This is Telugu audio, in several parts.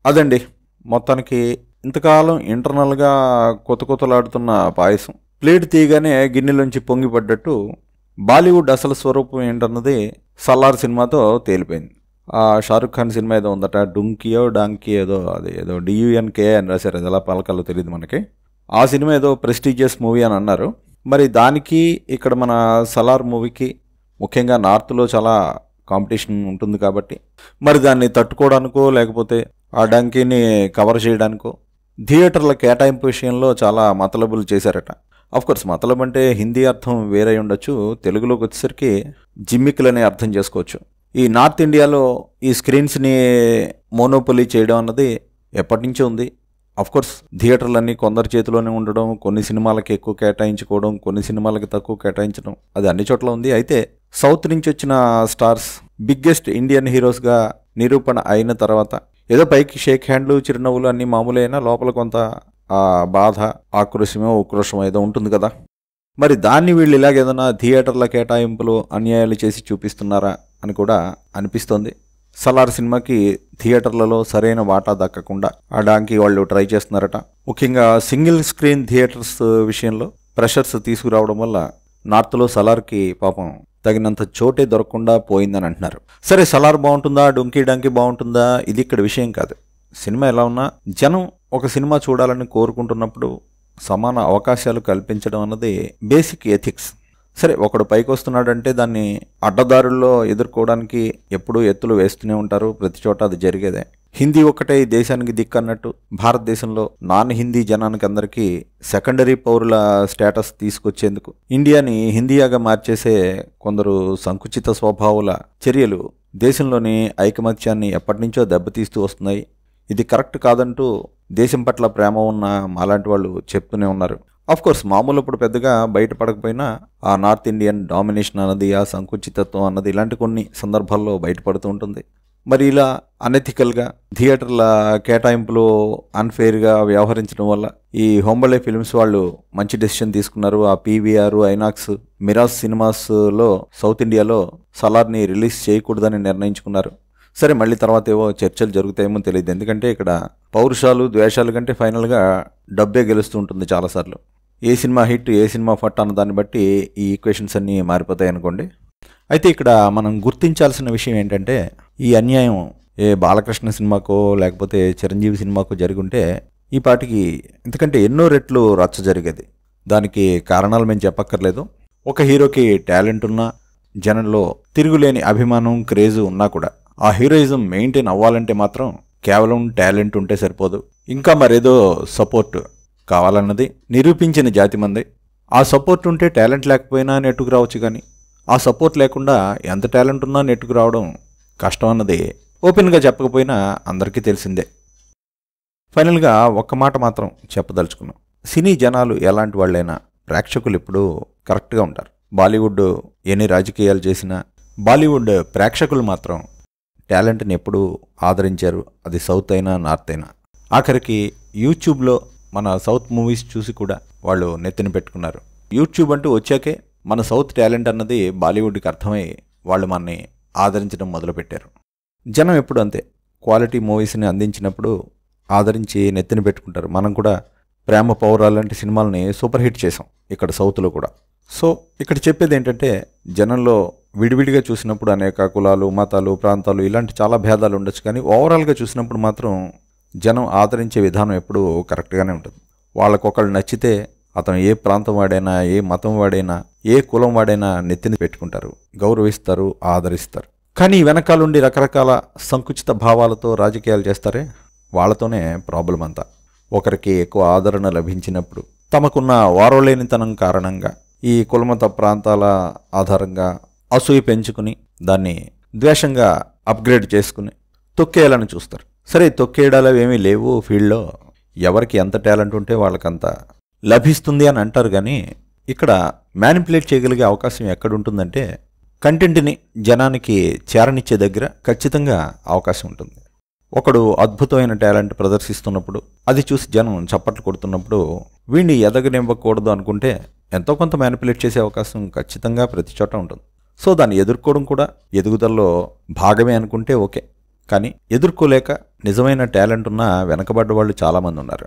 అదండి మొత్తానికి ఇంతకాలం ఇంటర్నల్గా కొత్తలాడుతున్న పాయసం ప్లేట్ తీయగానే గిన్నెలోంచి పొంగిపడ్డట్టు బాలీవుడ్ అసలు స్వరూపం ఏంటన్నది సలార్ సినిమాతో తేలిపోయింది. ఆ షారుఖ్ ఖాన్ సినిమా ఏదో ఉందట, డాంకీ ఏదో, అది ఏదో DUNK అని రాశారు, అది ఎలా పలకాలో తెలియదు మనకి. ఆ సినిమా ఏదో ప్రెస్టీజియస్ మూవీ అని అన్నారు. మరి దానికి ఇక్కడ మన సలార్ మూవీకి ముఖ్యంగా నార్త్లో చాలా కాంపిటీషన్ ఉంటుంది కాబట్టి మరి దాన్ని తట్టుకోవడానికో లేకపోతే ఆ డంకీని కవర్ చేయడానికో థియేటర్ల కేటాయింపు విషయంలో చాలా మతలబులు చేశారట. కోర్స్ మతలబ్ అంటే హిందీ అర్థం వేరే ఉండొచ్చు, తెలుగులోకి వచ్చేసరికి జిమ్మిక్కులు అనే అర్థం చేసుకోవచ్చు. ఈ నార్త్ ఇండియాలో ఈ స్క్రీన్స్ని మోనోపొలీ చేయడం అన్నది ఎప్పటి నుంచో ఉంది. కోర్స్ థియేటర్లన్నీ కొందరి చేతిలోనే ఉండడం, కొన్ని సినిమాలకి ఎక్కువ కేటాయించుకోవడం, కొన్ని సినిమాలకి తక్కువ కేటాయించడం, అది అన్ని చోట్ల ఉంది. అయితే సౌత్ నుంచి వచ్చిన స్టార్స్ బిగ్గెస్ట్ ఇండియన్ హీరోస్గా నిరూపణ అయిన తర్వాత ఏదో పైకి షేక్ హ్యాండ్లు చిరునవ్వులు అన్నీ మామూలు అయినా లోపల కొంత ఆ బాధ, ఆక్రోశమో ఉక్రోషమో ఏదో ఉంటుంది కదా. మరి దాన్ని వీళ్ళు ఇలాగేదైనా థియేటర్ల కేటాయింపులు అన్యాయాలు చేసి చూపిస్తున్నారా అని కూడా అనిపిస్తోంది. సలార్ సినిమాకి థియేటర్లలో సరైన వాటా దక్కకుండా ఆ డాంకీ వాళ్ళు ట్రై చేస్తున్నారట. ముఖ్యంగా సింగిల్ స్క్రీన్ థియేటర్స్ విషయంలో ప్రెషర్స్ తీసుకురావడం వల్ల నార్త్లో సలార్కి పాపం తగినంత చోటే దొరకకుండా పోయిందని అంటున్నారు. సరే, సలార్ బాగుంటుందా, డాంకీ బాగుంటుందా, ఇది ఇక్కడ విషయం కాదు. సినిమా ఎలా ఉన్నా జనం ఒక సినిమా చూడాలని కోరుకుంటున్నప్పుడు సమాన అవకాశాలు కల్పించడం అన్నది బేసిక్ ఎథిక్స్. సరే, ఒకడు పైకి వస్తున్నాడంటే దాన్ని అడ్డదారుల్లో ఎదుర్కోవడానికి ఎప్పుడూ ఎత్తులు వేస్తూనే ఉంటారు, ప్రతి చోట అది జరిగేదే. హిందీ ఒక్కటే ఈ దేశానికి దిక్కు అన్నట్టు భారతదేశంలో నాన్ హిందీ జనానికి అందరికీ సెకండరీ పౌరుల స్టేటస్ తీసుకొచ్చేందుకు ఇండియాని హిందీయాగా మార్చేసే కొందరు సంకుచిత స్వభావుల చర్యలు దేశంలోని ఐకమత్యాన్ని ఎప్పటి నుంచో దెబ్బతీస్తూ వస్తున్నాయి. ఇది కరెక్ట్ కాదంటూ దేశం పట్ల ప్రేమ ఉన్న మాలాంటి వాళ్ళు చెప్తూనే ఉన్నారు. కోర్స్ మామూలు ఇప్పుడు పెద్దగా బయటపడకపోయినా ఆ నార్త్ ఇండియన్ డామినేషన్ అన్నది, ఆ సంకుచితత్వం అన్నది ఇలాంటి కొన్ని సందర్భాల్లో బయటపడుతూ ఉంటుంది. మరి ఇలా అనెథికల్గా థియేటర్ల కేటాయింపులో అన్ఫెయిర్గా వ్యవహరించడం వల్ల ఈ హోంబళే ఫిల్మ్స్ వాళ్ళు మంచి డెసిషన్ తీసుకున్నారు. ఆ PVR, ఐనాక్స్, మిరాజ్ సినిమాస్లో సౌత్ ఇండియాలో సలార్ని రిలీజ్ చేయకూడదని నిర్ణయించుకున్నారు. సరే, మళ్ళీ తర్వాత ఏవో చర్చలు జరుగుతాయేమో తెలియదు. ఎందుకంటే ఇక్కడ పౌరుషాలు ద్వేషాల కంటే ఫైనల్గా డబ్బే గెలుస్తూ ఉంటుంది చాలాసార్లు. ఏ సినిమా హిట్, ఏ సినిమా ఫట్ అన్న దాన్ని బట్టి ఈ ఈక్వేషన్స్ అన్నీ మారిపోతాయి అనుకోండి. అయితే ఇక్కడ మనం గుర్తించాల్సిన విషయం ఏంటంటే ఈ అన్యాయం ఏ బాలకృష్ణ సినిమాకో లేకపోతే చిరంజీవి సినిమాకో జరుగుంటే ఈ పాటికి ఎందుకంటే ఎన్నో రెట్లు రచ్చ జరిగేది. దానికి కారణాలు మేము చెప్పక్కర్లేదు. ఒక హీరోకి టాలెంట్ ఉన్నా, జనంలో తిరుగులేని అభిమానం, క్రేజు ఉన్నా కూడా ఆ హీరోయిజం మెయింటైన్ అవ్వాలంటే మాత్రం కేవలం టాలెంట్ ఉంటే సరిపోదు, ఇంకా మరేదో సపోర్ట్ కావాలన్నది నిరూపించిన జాతి మంది. ఆ సపోర్ట్ ఉంటే టాలెంట్ లేకపోయినా నెట్టుకు రావచ్చు, కానీ ఆ సపోర్ట్ లేకుండా ఎంత టాలెంట్ ఉన్నా నెట్టుకు రావడం కష్టం అన్నది ఓపెన్గా చెప్పకపోయినా అందరికీ తెలిసిందే. ఫైనల్గా ఒక్క మాట మాత్రం చెప్పదలుచుకున్నాం. సినీ జనాలు ఎలాంటి వాళ్ళైనా ప్రేక్షకులు ఎప్పుడూ కరెక్ట్గా ఉంటారు. బాలీవుడ్ ఎన్ని రాజకీయాలు చేసినా బాలీవుడ్ ప్రేక్షకులు మాత్రం టాలెంట్ని ఎప్పుడూ ఆదరించారు, అది సౌత్ అయినా నార్త్ అయినా. ఆఖరికి యూట్యూబ్లో మన సౌత్ మూవీస్ చూసి కూడా వాళ్ళు నెత్తిన పెట్టుకున్నారు. యూట్యూబ్ అంటూ వచ్చాకే మన సౌత్ టాలెంట్ అన్నది బాలీవుడ్కి అర్థమై వాళ్ళు మనని ఆదరించడం మొదలుపెట్టారు. జనం ఎప్పుడు అంతే, క్వాలిటీ మూవీస్ని అందించినప్పుడు ఆదరించి నెత్తిన పెట్టుకుంటారు. మనం కూడా ప్రేమ పౌరాలు లాంటి సినిమాలని సూపర్ హిట్ చేసాం ఇక్కడ సౌత్లో కూడా. సో ఇక్కడ చెప్పేది ఏంటంటే జనంలో విడివిడిగా చూసినప్పుడు అనేక కులాలు, మతాలు, ప్రాంతాలు ఇలాంటి చాలా భేదాలు ఉండొచ్చు, కానీ ఓవరాల్గా చూసినప్పుడు మాత్రం జనం ఆదరించే విధానం ఎప్పుడూ కరెక్ట్గానే ఉంటుంది. వాళ్ళకొకళ్ళు నచ్చితే అతను ఏ ప్రాంతం వాడైనా, ఏ మతం వాడైనా, ఏ కులం వాడైనా నెత్తిని పెట్టుకుంటారు, గౌరవిస్తారు, ఆదరిస్తారు. కానీ వెనకాలండి రకరకాల సంకుచిత భావాలతో రాజకీయాలు చేస్తారే, వాళ్ళతోనే ప్రాబ్లం అంతా. ఒకరికి ఎక్కువ ఆదరణ లభించినప్పుడు తమకున్న వారలేనితనం కారణంగా ఈ కులమత ప్రాంతాల ఆధారంగా అసూయ పెంచుకుని దాన్ని ద్వేషంగా అప్గ్రేడ్ చేసుకుని తొక్కేయాలని చూస్తారు. సరే, తొక్కేయడాలు ఏమీ లేవు ఫీల్డ్లో, ఎవరికి ఎంత టాలెంట్ ఉంటే వాళ్ళకంత లభిస్తుంది అని అంటారు. కానీ ఇక్కడ మ్యానిపులేట్ చేయగలిగే అవకాశం ఎక్కడుంటుందంటే కంటెంట్ని జనానికి చేరనిచ్చే దగ్గర ఖచ్చితంగా అవకాశం ఉంటుంది. ఒకడు అద్భుతమైన టాలెంట్ ప్రదర్శిస్తున్నప్పుడు అది చూసి జనం చప్పట్లు కొడుతున్నప్పుడు వీడిని ఎదగనివ్వకూడదు అనుకుంటే ఎంతో కొంత మ్యానిపులేట్ చేసే అవకాశం ఖచ్చితంగా ప్రతి చోట ఉంటుంది. సో దాన్ని ఎదుర్కోవడం కూడా ఎదుగుదలలో భాగమే అనుకుంటే ఓకే, కానీ ఎదుర్కోలేక నిజమైన టాలెంట్ ఉన్న వెనకబడ్డ వాళ్ళు చాలామంది ఉన్నారు.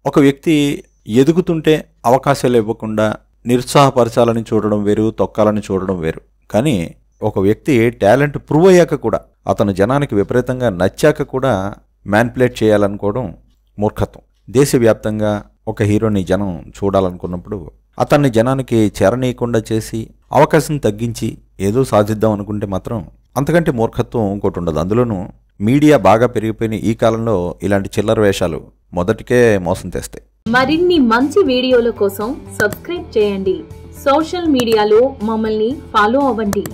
ఒక వ్యక్తి ఎదుగుతుంటే అవకాశాలు ఇవ్వకుండా నిరుత్సాహపరచాలని చూడడం వేరు, తొక్కాలని చూడడం వేరు. కానీ ఒక వ్యక్తి టాలెంట్ ప్రూవ్ అయ్యాక కూడా, అతను జనానికి విపరీతంగా నచ్చాక కూడా మ్యానిపులేట్ చేయాలనుకోవడం మూర్ఖత్వం. దేశవ్యాప్తంగా ఒక హీరోని జనం చూడాలనుకున్నప్పుడు అతన్ని జనానికి చేరనీయకుండా చేసి అవకాశం తగ్గించి ఏదో సాధిద్దాం అనుకుంటే మాత్రం అంతకంటే మూర్ఖత్వం ఇంకోటి ఉండదు. అందులోనూ మీడియా బాగా పెరిగిపోయిన ఈ కాలంలో ఇలాంటి చిల్లర వేషాలు మొదటికే మోసం తెస్తాయి. మరిన్ని మంచి వీడియోల కోసం సబ్స్క్రైబ్ చేయండి. సోషల్ మీడియాలో మమ్మల్ని ఫాలో అవ్వండి.